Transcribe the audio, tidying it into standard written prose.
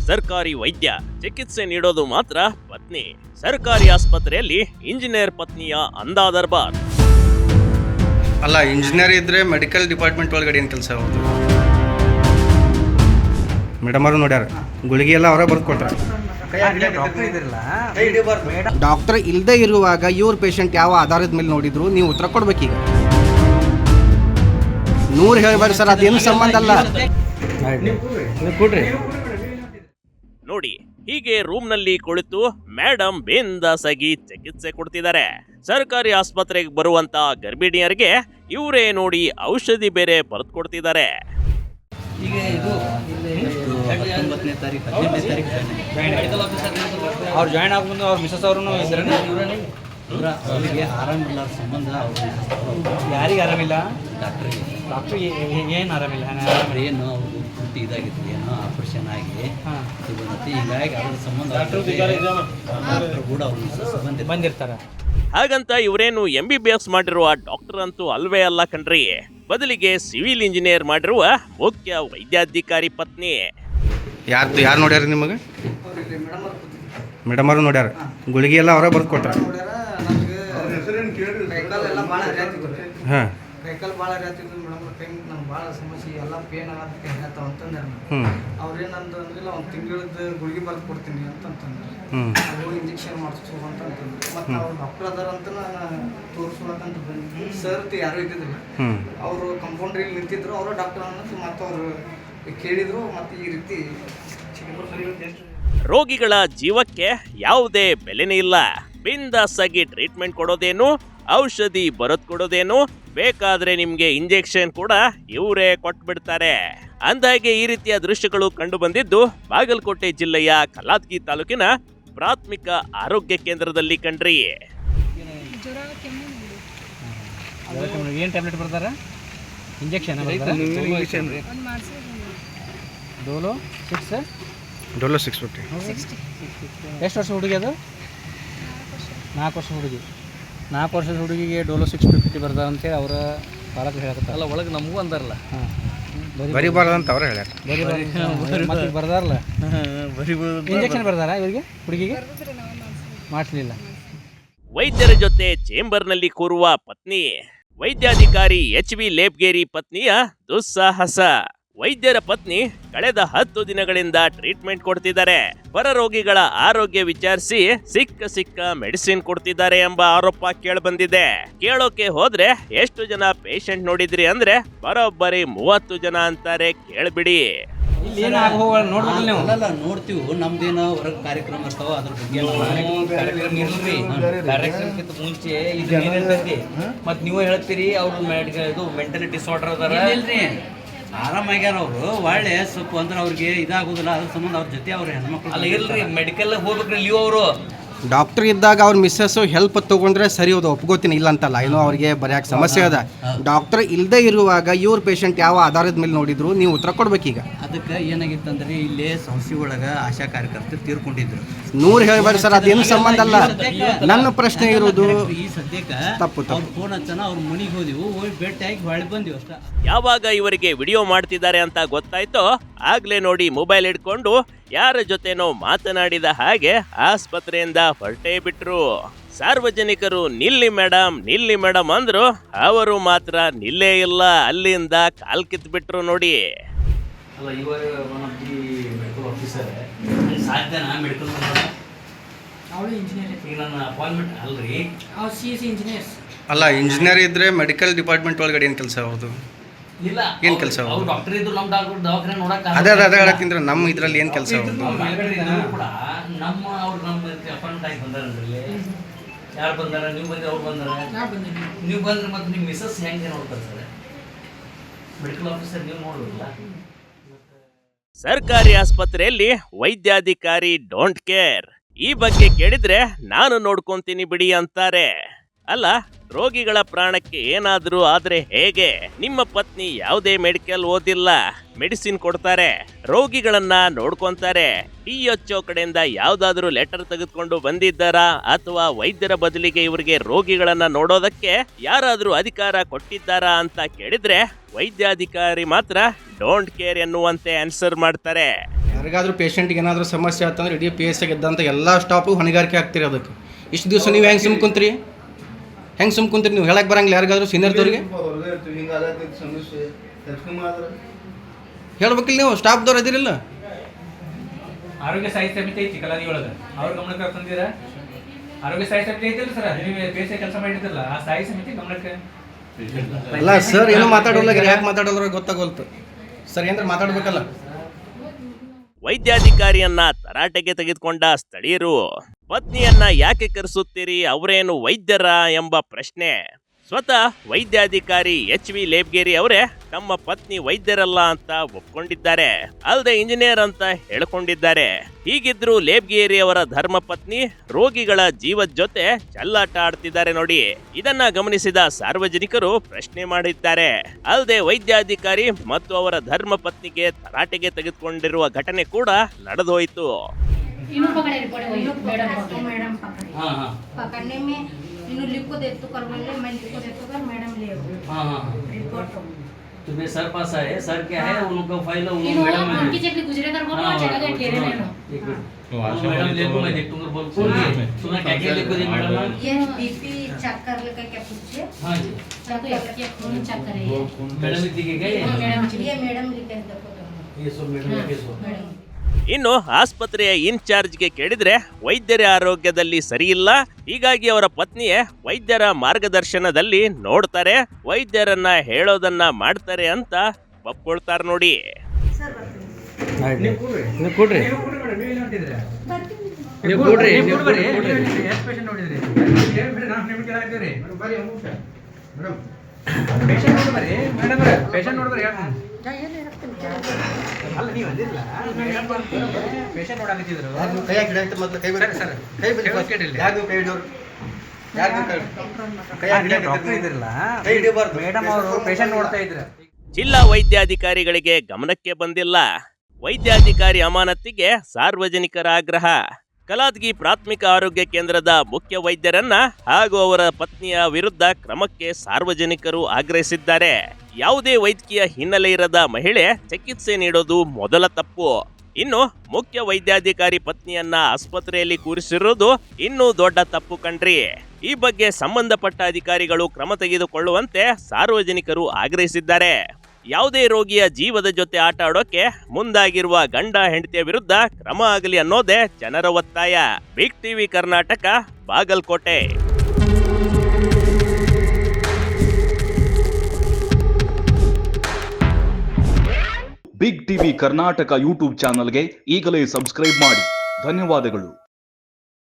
ಸರ್ಕಾರಿ ವೈದ್ಯ, ಚಿಕಿತ್ಸೆ ನೀಡೋದು ಮಾತ್ರ ಪತ್ನಿ. ಸರ್ಕಾರಿ ಆಸ್ಪತ್ರೆಯಲ್ಲಿ ಇಂಜಿನಿಯರ್ ಪತ್ನಿಯ ಅಂದಾದರ್ಬಾರ್. ಅಲ್ಲ, ಇಂಜಿನಿಯರ್ ಇದ್ರೆ ಮೆಡಿಕಲ್ ಡಿಪಾರ್ಟ್ಮೆಂಟ್ ಒಳಗಡೆ ಏನು ಕೆಲಸ ಅವ್ರದ್ದು? ಮೇಡಮ್ ಅವರು ನೋಡ್ಯಾರ, ಗುಳಿಗೆ ಎಲ್ಲ ಅವರೇ ಬರ್ದು ಕೊಟ್ಟಾರೆ. ಡಾಕ್ಟರ್ ಇಲ್ಲದೆ ಇರುವಾಗ ಇವ್ರ ಪೇಷಂಟ್ ಯಾವ ಆಧಾರದ ಮೇಲೆ ನೋಡಿದ್ರು ನೀವು ಉತ್ತರ ಕೊಡ್ಬೇಕೀಗ. 100 ಹೇಳ್ಬೇಡಿ ಸರ್, ಅದೇನು ಸಂಬಂಧ ಅಲ್ಲ. ನೋಡಿ, ಹೀಗೆ ರೂಮ್ನಲ್ಲಿ ಕುಳಿತು ಮೇಡಮ್ ಬೇಂದಾಸಾಗಿ ಚಿಕಿತ್ಸೆ ಕೊಡ್ತಿದ್ದಾರೆ. ಸರ್ಕಾರಿ ಆಸ್ಪತ್ರೆಗೆ ಬರುವಂತ ಗರ್ಭಿಣಿಯರಿಗೆ ಇವರೇ ನೋಡಿ ಔಷಧಿ ಬೇರೆ ಬರೆದು ಕೊಡ್ತಿದ್ದಾರೆ. ಅವ್ರು ಜಾಯ್ನ್ ಆಗ್ಬಂದು ಅವ್ರ ಮಿಸಸ್ ಅವರು ಅವರಿಗೆ ಆರಾಮಿಲ್ಲ ಸಂಬಂಧ. ಯಾರಿಗೆ ಆರಾಮಿಲ್ಲ? ಡಾಕ್ಟ್ರಿಗೆ ಏನು ಆರಾಮಿಲ್ಲ? ಏನು ಅವರು ಪೂರ್ತಿ ಇದಾಗಿತ್ತು, ಏನೋ ಆಪರೇಷನ್ ಆಗಿ ಮತ್ತು ಹೀಗಾಗಿ ಅದ್ರ ಸಂಬಂಧ ಕೂಡ ಅವರು ಬಂದಿರ್ತಾರೆ. ಹಾಗಂತ ಇವರೇನು MBBS ಮಾಡಿರುವ ಡಾಕ್ಟರ್ ಅಂತೂ ಅಲ್ವೇ ಅಲ್ಲ ಕಣ್ರಿ. ಬದಲಿಗೆ ಸಿವಿಲ್ ಇಂಜಿನಿಯರ್ ಮಾಡಿರುವ ಮುಖ್ಯ ವೈದ್ಯಾಧಿಕಾರಿ ಪತ್ನಿ. ಯಾರು ನೋಡ್ಯಾರ ನಿಮಗೆ? ಮೇಡಮ್ ಅವರು ನೋಡ್ಯಾರ, ಗುಳಿಗೆ ಎಲ್ಲ ಅವರೇ ಬರ್ದು ಕೊಟ್ಟಾರೆ. ಹಾಂ, ಕೈಕಾಲು ಭಾಳ ಇರತ್ತಿದ್ದು ಮೇಡಮ್, ಕೈ ನಂಗೆ ಭಾಳ ಸಮಸ್ಯೆ, ಎಲ್ಲ ಪೇನ್ ಆಗತ್ತೆ ಹೇಳ್ತಾವ ಅಂತಂದ್ರೆ ಅವ್ರೇನಂದ್ರೆ ಒಂದು ತಿಂಗಳದ್ದು ಗುಳಿಗೆ ಬರ್ದು ಕೊಡ್ತೀನಿ ಅಂತಂದ್ರೆ ಅದು ಇಂಜೆಕ್ಷನ್ ಮಾಡಿಸು ಅಂತಂದ್ರೆ ಮತ್ತು ಅವ್ರು ಡಾಕ್ಟರ್ ಅದಾರ ಅಂತ ನಾನು ತೋರಿಸ್ಬೇಕಂತ ಬಂದು ಸರ್ ಯಾರೂ ಇದ್ದಿದ್ದಿಲ್ಲ. ಅವರು ಕಂಪೌಂಡ್ರ್ ಇಲ್ಲಿ ನಿಂತಿದ್ರು, ಅವರು ಡಾಕ್ಟರ್ ಅನ್ನೋದು ಮತ್ತು ಅವರು ಕೇಳಿದ್ರು. ಮತ್ತು ಈ ರೀತಿ ರೋಗಿಗಳ ಜೀವಕ್ಕೆ ಯಾವುದೇ ಬೆಲೆನೇ ಇಲ್ಲ. ಬಿಂದಾಸಾಗಿ ಟ್ರೀಟ್ಮೆಂಟ್ ಕೊಡೋದೇನು, ಔಷಧಿ ಬರೆದು ಕೊಡೋದೇನು, ಬೇಕಾದ್ರೆ ನಿಮ್ಗೆ ಇಂಜೆಕ್ಷನ್ ಕೂಡ ಇವರೇ ಕೊಟ್ಬಿಡ್ತಾರೆ. ಅಂದಾಗೆ ಈ ರೀತಿಯ ದೃಶ್ಯಗಳು ಕಂಡು ಬಂದಿದ್ದು ಬಾಗಲಕೋಟೆ ಜಿಲ್ಲೆಯ ಕಲಾದಗಿ ತಾಲೂಕಿನ ಪ್ರಾಥಮಿಕ ಆರೋಗ್ಯ ಕೇಂದ್ರದಲ್ಲಿ ಕಂಡ್ರಿ. ಏನು ಟ್ಯಾಬ್ಲೆಟ್ ಬರ್ತಾರ? ಇಂಜೆಕ್ಷನ್ ಡೋಲೋ 650. ಎಷ್ಟು ವರ್ಷ ಹುಡುಗಿ ಅದು? 4 ವರ್ಷ ಹುಡುಗಿ. 4 ವರ್ಷದ ಹುಡುಗಿಗೆ ಡೋಲೋ 650 ಬರ್ತಾರೆ ಅಂತೇಳಿ ಅವರ ಪಾಲಕರು ಹೇಳಕತ್ತ. ಅಲ್ಲ, ಒಳಗೆ ನಮಗೂ ಅಂದಾರಲ್ಲ. ಹಾಂ, ಬರಿಬಾರ್ದಂತ ಅವ್ರು ಹೇಳ್ಯಾರ. ಮತ್ತೆ ಬರ್ದಾರಲ್ಲ, ಇಂಜೆಕ್ಷನ್ ಬರ್ದಾರ ಇವರಿಗೆ ಹುಡುಗಿಗೆ? ಮಾಡಿಸ್ಲಿಲ್ಲ. ವೈದ್ಯರ ಜೊತೆ ಚೇಂಬರ್ನಲ್ಲಿ ಕೂರುವ ಪತ್ನಿ. ವೈದ್ಯಾಧಿಕಾರಿ HV ಲೇಬ್ಗೇರಿ ಪತ್ನಿಯ ದುಸ್ಸಾಹಸ. ವೈದ್ಯರ ಪತ್ನಿ ಕಳೆದ 10 ದಿನಗಳಿಂದ ಟ್ರೀಟ್ಮೆಂಟ್ ಕೊಡ್ತಿದ್ದಾರೆ. ಹೊರ ರೋಗಿಗಳ ಆರೋಗ್ಯ ವಿಚಾರಿಸಿ ಸಿಕ್ಕ ಮೆಡಿಸಿನ್ ಕೊಡ್ತಿದ್ದಾರೆ ಎಂಬ ಆರೋಪ ಕೇಳಬಂದಿದೆ. ಕೇಳೋಕೆ ಹೋದ್ರೆ ಎಷ್ಟು ಜನ ಪೇಷಂಟ್ ನೋಡಿದ್ರಿ ಅಂದ್ರೆ ಬರೋಬ್ಬರಿ 30 ಜನ ಅಂತಾರೆ. ಕೇಳ್ಬಿಡಿ. ನೋಡ್ತೀವಿ, ನಮ್ದೇನೋ ಹೊರಗೆ ಕಾರ್ಯಕ್ರಮ ಇರ್ತಾವ, ಅದ್ರ ಬಗ್ಗೆ ಕಾರ್ಯಕ್ರಮಕ್ಕಿಂತ ಮುಂಚೆ ಇದು ಮತ್ತೆ ನೀವು ಹೇಳ್ತೀರಿ ಅವ್ರು ಮೆಂಟಲಿ ಡಿಸಾರ್ಡರ್ ಅದಾರ. ಆರಾಮಾಗ್ಯಾರ ಅವರು, ಒಳ್ಳೆ ಸ್ವಲ್ಪ ಅಂದ್ರೆ ಅವ್ರಿಗೆ ಇದಾಗೋದಿಲ್ಲ, ಅದ್ರ ಸಂಬಂಧ ಅವ್ರ ಜೊತೆ ಅವ್ರ ಹೆಣ್ಮಕ್ಳು ಅಲ್ಲ ಇಲ್ರಿ, ಮೆಡಿಕಲ್ ಹೋಗ್ಬೇಕ್ರಿ ಲೀವ್ ಅವರು. ಡಾಕ್ಟರ್ ಇದ್ದಾಗ ಅವ್ರ ಮಿಸ್ಸಸ್ಸು ಹೆಲ್ಪ್ ತೊಗೊಂಡ್ರೆ ಸರಿ, ಹೋದ ಒಪ್ಕೋತೀನಿ, ಇಲ್ಲ ಅಂತಲ್ಲ. ಏನೋ ಅವ್ರಿಗೆ ಬರೆಯಕ್ಕೆ ಸಮಸ್ಯೆ ಅದ. ಡಾಕ್ಟರ್ ಇಲ್ಲದೆ ಇರುವಾಗ ಇವ್ರ ಪೇಷಂಟ್ ಯಾವ ಆಧಾರದ ಮೇಲೆ ನೋಡಿದ್ರು ನೀವು ಉತ್ತರ ಕೊಡ್ಬೇಕೀಗ. ಅದಕ್ಕೆ ಏನಾಗಿತ್ತಂದ್ರೆ ಇಲ್ಲೇ ಸಂಸ್ಥೆ ಒಳಗೆ ಆಶಾ ಕಾರ್ಯಕರ್ತರು ತೀರ್ಕೊಂಡಿದ್ರು. 100 ಹೇಳ್ಬೇಡಿ ಸರ್, ಅದೇನು ಸಂಬಂಧ ಅಲ್ಲ. ನನ್ನ ಪ್ರಶ್ನೆ ಇರೋದು ಈ ಸದ್ಯಕ್ಕೆ ತಪ್ಪು. ಅವ್ರು ಫೋನ್ ಹಚ್ಚನ ಅವ್ರ ಮನೆಗೆ ಹೋದಿವು, ಹೋಗಿ ಭೇಟಿಯಾಗಿ ಹೊಳ್ಳಿ ಬಂದಿವಿ ಅಷ್ಟ. ಯಾವಾಗ ಇವರಿಗೆ ವಿಡಿಯೋ ಮಾಡ್ತಿದ್ದಾರೆ ಅಂತ ಗೊತ್ತಾಯ್ತೋ ಆಗ್ಲೇ ನೋಡಿ ಮೊಬೈಲ್ ಇಟ್ಕೊಂಡು ಯಾರ ಜೊತೆನೋ ಮಾತನಾಡಿದ ಹಾಗೆ ಆಸ್ಪತ್ರೆಯಿಂದ ಹೊರಟೇ ಬಿಟ್ರು. ಸಾರ್ವಜನಿಕರು ನಿಲ್ಲಿ ಮೇಡಮ್ ಅಂದ್ರು, ಅವರು ಮಾತ್ರ ನಿಲ್ಲೇ ಇಲ್ಲ, ಅಲ್ಲಿಂದ ಕಾಲ್ ಕಿತ್ ಬಿಟ್ರು ನೋಡಿ. ಅಲ್ಲ, ಇವಾಗ ಮೆಡಿಕಲ್ ಆಫೀಸರ್ ಸಾಧ್ಯನಾ ಮೆಡಿಕಲ್ ಅವಳು ಇಂಜಿನಿಯರ್. ಈಗ ನನ್ನ ಅಪಾಯಿಂಟ್ಮೆಂಟ್ ಅಲ್ರಿ, ಅವ್ರು CSC ಇಂಜಿನಿಯರ್ಸ್. ಅಲ್ಲ, ಇಂಜಿನಿಯರ್ ಇದ್ರೆ ಮೆಡಿಕಲ್ ಡಿಪಾರ್ಟ್ಮೆಂಟ್ ಒಳಗಡೆ ಏನು ಕೆಲಸ ಅವ್ರದ್ದು? ಇಲ್ಲ ಏನು ಕೆಲಸ ಅವ್ರು ಡಾಕ್ಟರ್ ಇದ್ರು, ನಮ್ಮ ಡಾಕ್ಟರ್ ದವಾಖಾನೆ ನೋಡಕ್ಕೆ ಅದೇ ಹೇಳಕ್ಕಿಂದ್ರೆ ನಮ್ಮ ಇದ್ರಲ್ಲಿ ಏನು ಕೆಲಸ ಅವ್ರದ್ದು? ಕೂಡ ನಮ್ಮ ಅವ್ರು ನಮ್ಮ ಅಪಾಯಿಂಟ್ಮೆಂಟ್ ಆಗಿ ಬಂದಾರಲ್ಲಿ. ಯಾರು ಬಂದಾರ? ನೀವು ಬಂದ್ರೆ ಅವ್ರು ಬಂದಾರ? ನೀವು ಬಂದ್ರೆ ಮತ್ತೆ ನಿಮ್ಮ ಮಿಸಸ್ ಹೆಂಗೆ ನೋಡ್ತಾರೆ ಸರ್? ಮೆಡಿಕಲ್ ಆಫೀಸರ್ ನೀವು ನೋಡೋದಿಲ್ಲ. ಸರ್ಕಾರಿ ಆಸ್ಪತ್ರೆಯಲ್ಲಿ ವೈದ್ಯಾಧಿಕಾರಿ ಡೋಂಟ್ ಕೇರ್. ಈ ಬಗ್ಗೆ ಕೇಳಿದ್ರೆ ನಾನು ನೋಡ್ಕೊಂತೀನಿ ಬಿಡಿ ಅಂತಾರೆ. ಅಲ್ಲ, ರೋಗಿಗಳ ಪ್ರಾಣಕ್ಕೆ ಏನಾದ್ರೂ ಆದ್ರೆ ಹೇಗೆ? ನಿಮ್ಮ ಪತ್ನಿ ಯಾವುದೇ ಮೆಡಿಕಲ್ ಓದಿಲ್ಲ, ಮೆಡಿಸಿನ್ ಕೊಡ್ತಾರೆ, ರೋಗಿಗಳನ್ನ ನೋಡ್ಕೊಂತಾರೆ. DHO ಕಡೆಯಿಂದ ಯಾವ್ದಾದ್ರೂ ಲೆಟರ್ ತೆಗೆದುಕೊಂಡು ಬಂದಿದ್ದಾರಾ ಅಥವಾ ವೈದ್ಯರ ಬದಲಿಗೆ ಇವರಿಗೆ ರೋಗಿಗಳನ್ನ ನೋಡೋದಕ್ಕೆ ಯಾರಾದ್ರೂ ಅಧಿಕಾರ ಕೊಟ್ಟಿದ್ದಾರಾ ಅಂತ ಕೇಳಿದ್ರೆ ವೈದ್ಯಾಧಿಕಾರಿ ಮಾತ್ರ ಡೋಂಟ್ ಕೇರ್ ಎನ್ನುವಂತೆ ಆನ್ಸರ್ ಮಾಡ್ತಾರೆ. ಯಾರಿಗಾದ್ರೂ ಪೇಷಂಟ್ಗೆ ಏನಾದರೂ ಸಮಸ್ಯೆ ಆತಂದ್ರೆ ಇಡೀ ಪಿ ಎಸ್ ಗೆದ್ದಂಥ ಎಲ್ಲ ಸ್ಟಾಪು ಹೊಣೆಗಾರಿಕೆ ಆಗ್ತೀರಿ ಅದಕ್ಕೆ. ಇಷ್ಟು ದಿವಸ ನೀವು ಹೆಂಗೆ ಸುಮ್ ಕುಂತ್ರಿ ನೀವು ಹೇಳಕ್ಕೆ ಬರಂಗಿಲ್ಲ ಯಾರಿಗಾದ್ರೂ ಸೀನಿಯರ್ದವ್ರಿಗೆ ಹೇಳ್ಬೇಕಿಲ್ಲ, ನೀವು ಸ್ಟಾಫ್ದವ್ರು ಅದಿರಿಲ್ಲ. ಆರೋಗ್ಯ ಸಹಾಯ ಸಮಿತಿ ಐತಿ ಕಲಾದಿ ಒಳಗೆ, ಅವ್ರ ಗಮನಕ್ಕೆ ತಂದಿರ. ಆರೋಗ್ಯ ಸಹಾಯ ಸಮಿತಿ ಐತಿಲ್ಲ ಸರ್, ನೀವು ಪೇಸ ಕೆಲಸ ಮಾಡಿರ್ತಿಲ್ಲ, ಆ ಸಹಾಯ ಸಮಿತಿ ಗಮನಕ್ಕೆ. ಅಲ್ಲ ಸರ್, ಏನೋ ಮಾತಾಡೋಲ್ಲ, ಯಾಕೆ ಮಾತಾಡೋದ್ರ ಗೊತ್ತಾಗೋಲ್ತು ಸರ್, ಏನಾರ ಮಾತಾಡ್ಬೇಕಲ್ಲ. ವೈದ್ಯಾಧಿಕಾರಿಯನ್ನ ತರಾಟೆಗೆ ತೆಗೆದುಕೊಂಡ ಸ್ಥಳೀಯರು ಪತ್ನಿಯನ್ನ ಯಾಕೆ ಕರೆಸುತ್ತೀರಿ, ಅವರೇನು ವೈದ್ಯರ ಎಂಬ ಪ್ರಶ್ನೆ. ಸ್ವತಃ ವೈದ್ಯಾಧಿಕಾರಿ HV ಲೇಬ್ಗೇರಿ ಅವರೇ ತಮ್ಮ ಪತ್ನಿ ವೈದ್ಯರಲ್ಲ ಅಂತ ಒಪ್ಕೊಂಡಿದ್ದಾರೆ, ಅಲ್ಲದೆ ಇಂಜಿನಿಯರ್ ಅಂತ ಹೇಳಿಕೊಂಡಿದ್ದಾರೆ. ಹೀಗಿದ್ರು ಲೇಬ್ಗೇರಿ ಅವರ ಧರ್ಮ ಪತ್ನಿ ರೋಗಿಗಳ ಜೀವದ ಜೊತೆ ಚೆಲ್ಲಾಟ ಆಡ್ತಿದ್ದಾರೆ ನೋಡಿ. ಇದನ್ನ ಗಮನಿಸಿದ ಸಾರ್ವಜನಿಕರು ಪ್ರಶ್ನೆ ಮಾಡಿದ್ದಾರೆ. ಅಲ್ಲದೆ ವೈದ್ಯಾಧಿಕಾರಿ ಮತ್ತು ಅವರ ಧರ್ಮ ಪತ್ನಿಗೆ ತರಾಟೆಗೆ ತೆಗೆದುಕೊಂಡಿರುವ ಘಟನೆ ಕೂಡ ನಡೆದೋಯ್ತು. हाँ हाँ पकड़ने में इन्होंने लिख को देते तो कर बोले, मैं लिख को देते कर मैडम ले हाँ हाँ रिपोर्ट तुम्हें सर पास आए, सर क्या है उनका फाइल है, उनको इन्होंने मैडम उनकी चेक गुजरे कर बोलो चला गया ठेरे ले लो एक मिनट मैडम ले को मैं देखूंगा बोल तुम्हें क्या क्या लिखो दी मैडम ये बीपी चेक कर ले क्या पूछे। हाँ जी ये खून चेक करिए मैडम लिखी गई ये मैडम लिखे देखो ये सब मैडम लिखे सो मैडम ಇನ್ನು ಆಸ್ಪತ್ರೆಯ ಇನ್ಚಾರ್ಜ್ಗೆ ಕೇಳಿದ್ರೆ ವೈದ್ಯರ ಆರೋಗ್ಯದಲ್ಲಿ ಸರಿಯಿಲ್ಲ, ಹೀಗಾಗಿ ಅವರ ಪತ್ನಿಯೇ ವೈದ್ಯರ ಮಾರ್ಗದರ್ಶನದಲ್ಲಿ ನೋಡ್ತಾರೆ, ವೈದ್ಯರನ್ನ ಹೇಳೋದನ್ನ ಮಾಡ್ತಾರೆ ಅಂತ ಒಪ್ಕೊಳ್ತಾರೆ ನೋಡಿ. ಜಿಲ್ಲಾ ವೈದ್ಯಾಧಿಕಾರಿಗಳಿಗೆ ಗಮನಕ್ಕೆ ಬಂದಿಲ್ಲ. ವೈದ್ಯಾಧಿಕಾರಿ ಅಮಾನತಿಗೆ ಸಾರ್ವಜನಿಕರ ಆಗ್ರಹ. ಕಲಾದ್ಗಿ ಪ್ರಾಥಮಿಕ ಆರೋಗ್ಯ ಕೇಂದ್ರದ ಮುಖ್ಯ ವೈದ್ಯರನ್ನ ಹಾಗೂ ಅವರ ಪತ್ನಿಯ ವಿರುದ್ಧ ಕ್ರಮಕ್ಕೆ ಸಾರ್ವಜನಿಕರು ಆಗ್ರಹಿಸಿದ್ದಾರೆ. ಯಾವುದೇ ವೈದ್ಯಕೀಯ ಹಿನ್ನೆಲೆ ಇರದ ಮಹಿಳೆ ಚಿಕಿತ್ಸೆ ನೀಡೋದು ಮೊದಲ ತಪ್ಪು. ಇನ್ನು ಮುಖ್ಯ ವೈದ್ಯಾಧಿಕಾರಿ ಪತ್ನಿಯನ್ನ ಆಸ್ಪತ್ರೆಯಲ್ಲಿ ಕೂರಿಸಿರುವುದು ಇನ್ನೂ ದೊಡ್ಡ ತಪ್ಪು ಕಣ್ರಿ. ಈ ಬಗ್ಗೆ ಸಂಬಂಧಪಟ್ಟ ಅಧಿಕಾರಿಗಳು ಕ್ರಮ ತೆಗೆದುಕೊಳ್ಳುವಂತೆ ಸಾರ್ವಜನಿಕರು ಆಗ್ರಹಿಸಿದ್ದಾರೆ. ಯಾವುದೇ ರೋಗಿಯ ಜೀವದ ಜೊತೆ ಆಟ ಆಡೋಕೆ ಮುಂದಾಗಿರುವ ಗಂಡ ಹೆಂಡತಿಯ ವಿರುದ್ಧ ಕ್ರಮ ಆಗಲಿ ಅನ್ನೋದೇ ಜನರ ಒತ್ತಾಯ. Big TV Karnataka, Bagalkote. Big TV Karnataka YouTube ಚಾನಲ್ಗೆ ಈಗಲೇ ಸಬ್ಸ್ಕ್ರೈಬ್ ಮಾಡಿ. ಧನ್ಯವಾದಗಳು.